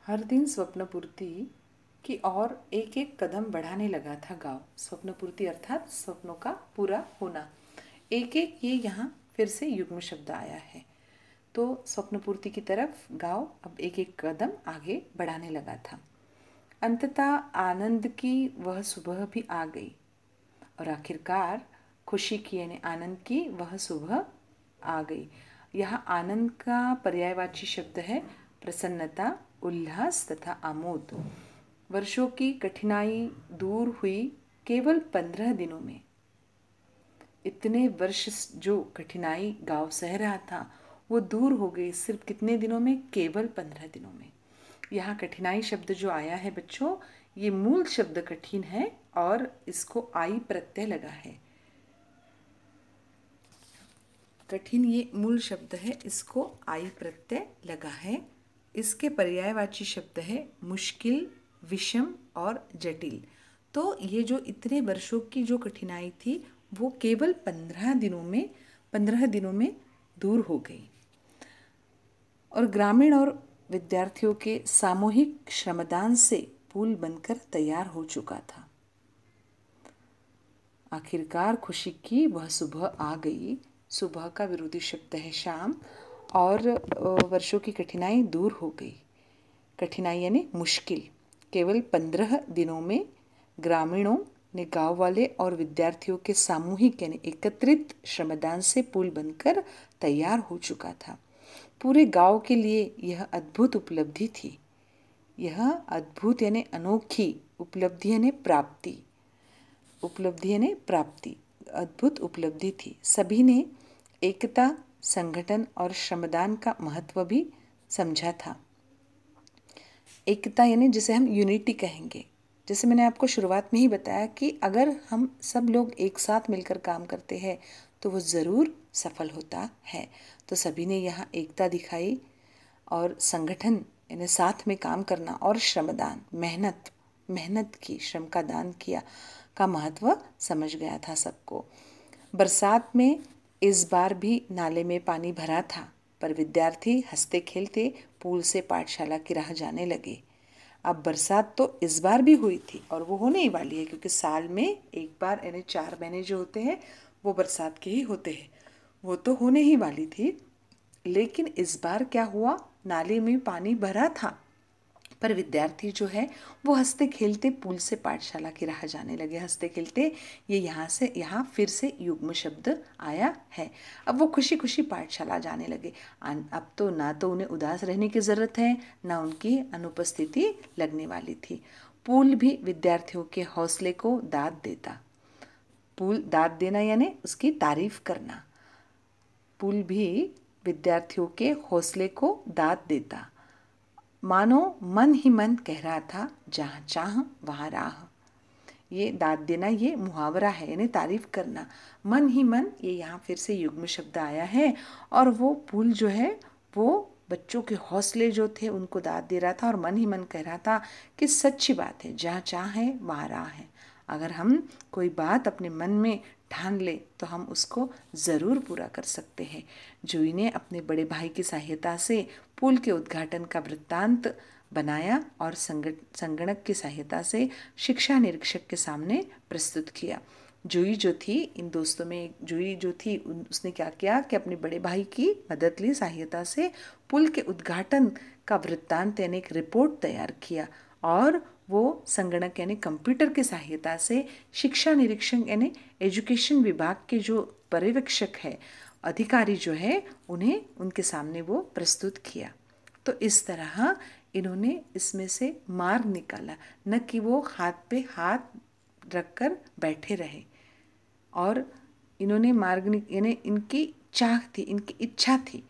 हर दिन स्वप्नपूर्ति की ओर एक एक कदम बढ़ाने लगा था गांव। स्वप्नपूर्ति अर्थात स्वप्नों का पूरा होना। एक एक ये यहाँ फिर से युग्म शब्द आया है। तो स्वप्नपूर्ति की तरफ गांव अब एक एक कदम आगे बढ़ाने लगा था। अंततः आनंद की वह सुबह भी आ गई और आखिरकार खुशी की यानी आनंद की वह सुबह आ गई। यहाँ आनंद का पर्यायवाची शब्द है प्रसन्नता, उल्लास तथा आमोद। वर्षों की कठिनाई दूर हुई केवल 15 दिनों में। इतने वर्ष जो कठिनाई गांव सह रहा था वो दूर हो गई सिर्फ कितने दिनों में? केवल 15 दिनों में। यहाँ कठिनाई शब्द जो आया है बच्चों, ये मूल शब्द कठिन है और इसको आई प्रत्यय लगा है। कठिन ये मूल शब्द है, इसको आई प्रत्यय लगा है। इसके पर्यायवाची शब्द है मुश्किल, विषम और जटिल। तो ये जो इतने वर्षों की जो कठिनाई थी वो केवल 15 दिनों में दूर हो गई और ग्रामीण और विद्यार्थियों के सामूहिक श्रमदान से पुल बनकर तैयार हो चुका था। आखिरकार खुशी की वह सुबह आ गई। सुबह का विरोधी शब्द है शाम और वर्षों की कठिनाई दूर हो गई। कठिनाई यानी मुश्किल। केवल 15 दिनों में ग्रामीणों ने गांव वाले और विद्यार्थियों के सामूहिक यानी एकत्रित श्रमदान से पुल बनकर तैयार हो चुका था। पूरे गांव के लिए यह अद्भुत उपलब्धि थी। यह अद्भुत यानी अनोखी, उपलब्धि यानी प्राप्ति, उपलब्धि यानी प्राप्ति, अद्भुत उपलब्धि थी। सभी ने एकता, संगठन और श्रमदान का महत्व भी समझा था। एकता यानी जिसे हम यूनिटी कहेंगे। जैसे मैंने आपको शुरुआत में ही बताया कि अगर हम सब लोग एक साथ मिलकर काम करते हैं तो वो ज़रूर सफल होता है। तो सभी ने यहाँ एकता दिखाई और संगठन यानी साथ में काम करना और श्रमदान, मेहनत की, श्रम का दान किया का महत्व समझ गया था सबको। बरसात में इस बार भी नाले में पानी भरा था, पर विद्यार्थी हंसते खेलते पुल से पाठशाला की राह जाने लगे। अब बरसात तो इस बार भी हुई थी और वो होने ही वाली है, क्योंकि साल में एक बार यानी 4 महीने जो होते हैं वो बरसात के ही होते हैं। वो तो होने ही वाली थी, लेकिन इस बार क्या हुआ, नाले में पानी भरा था पर विद्यार्थी जो है वो हंसते खेलते पुल से पाठशाला की राह जाने लगे। हंसते खेलते ये यहाँ फिर से युग्म शब्द आया है। अब वो खुशी खुशी पाठशाला जाने लगे। अब तो ना तो उन्हें उदास रहने की ज़रूरत है, ना उनकी अनुपस्थिति लगने वाली थी। पुल भी विद्यार्थियों के हौसले को दाद देता। पुल दाद देना यानी उसकी तारीफ करना। पुल भी विद्यार्थियों के हौसले को दाद देता। मानो मन ही मन कह रहा था, जहाँ चाह वहाँ राह। ये दाद देना ये मुहावरा है यानी तारीफ करना। मन ही मन ये यहाँ फिर से युग्म शब्द आया है और वो पुल जो है वो बच्चों के हौसले जो थे उनको दाद दे रहा था और मन ही मन कह रहा था कि सच्ची बात है, जहाँ चाह है वहाँ राह है। अगर हम कोई बात अपने मन में ठान ले तो हम उसको ज़रूर पूरा कर सकते हैं। जूही ने अपने बड़े भाई की सहायता से पुल के उद्घाटन का वृत्तांत बनाया और संगणक की सहायता से शिक्षा निरीक्षक के सामने प्रस्तुत किया। जूही जो थी, इन दोस्तों में जूही जो थी उसने क्या किया कि अपने बड़े भाई की मदद ली, सहायता से पुल के उद्घाटन का वृत्तांत यानी एक रिपोर्ट तैयार किया और वो संगणक यानी कंप्यूटर की सहायता से शिक्षा निरीक्षक यानी एजुकेशन विभाग के जो पर्यवेक्षक है, अधिकारी जो है, उन्हें उनके सामने वो प्रस्तुत किया। तो इस तरह इन्होंने इसमें से मार्ग निकाला, न कि वो हाथ पे हाथ रखकर बैठे रहे। और इन्होंने मार्ग यानी इनकी चाह थी, इनकी इच्छा थी,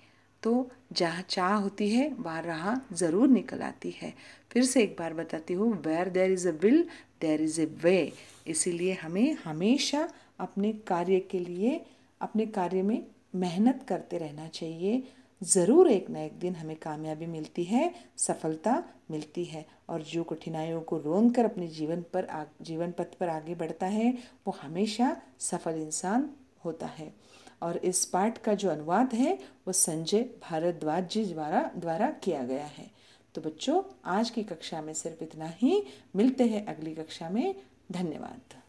तो जहाँ चाह होती है वहाँ राह ज़रूर निकल आती है। फिर से एक बार बताती हूँ, where there is a will there is a way. इसीलिए हमें हमेशा अपने कार्य के लिए, अपने कार्य में मेहनत करते रहना चाहिए। ज़रूर एक न एक दिन हमें कामयाबी मिलती है, सफलता मिलती है। और जो कठिनाइयों को रोंद कर अपने जीवन पथ पर आगे बढ़ता है वो हमेशा सफल इंसान होता है। और इस पाठ का जो अनुवाद है वो संजय भारद्वाज जी द्वारा किया गया है। तो बच्चों आज की कक्षा में सिर्फ इतना ही। मिलते हैं अगली कक्षा में। धन्यवाद।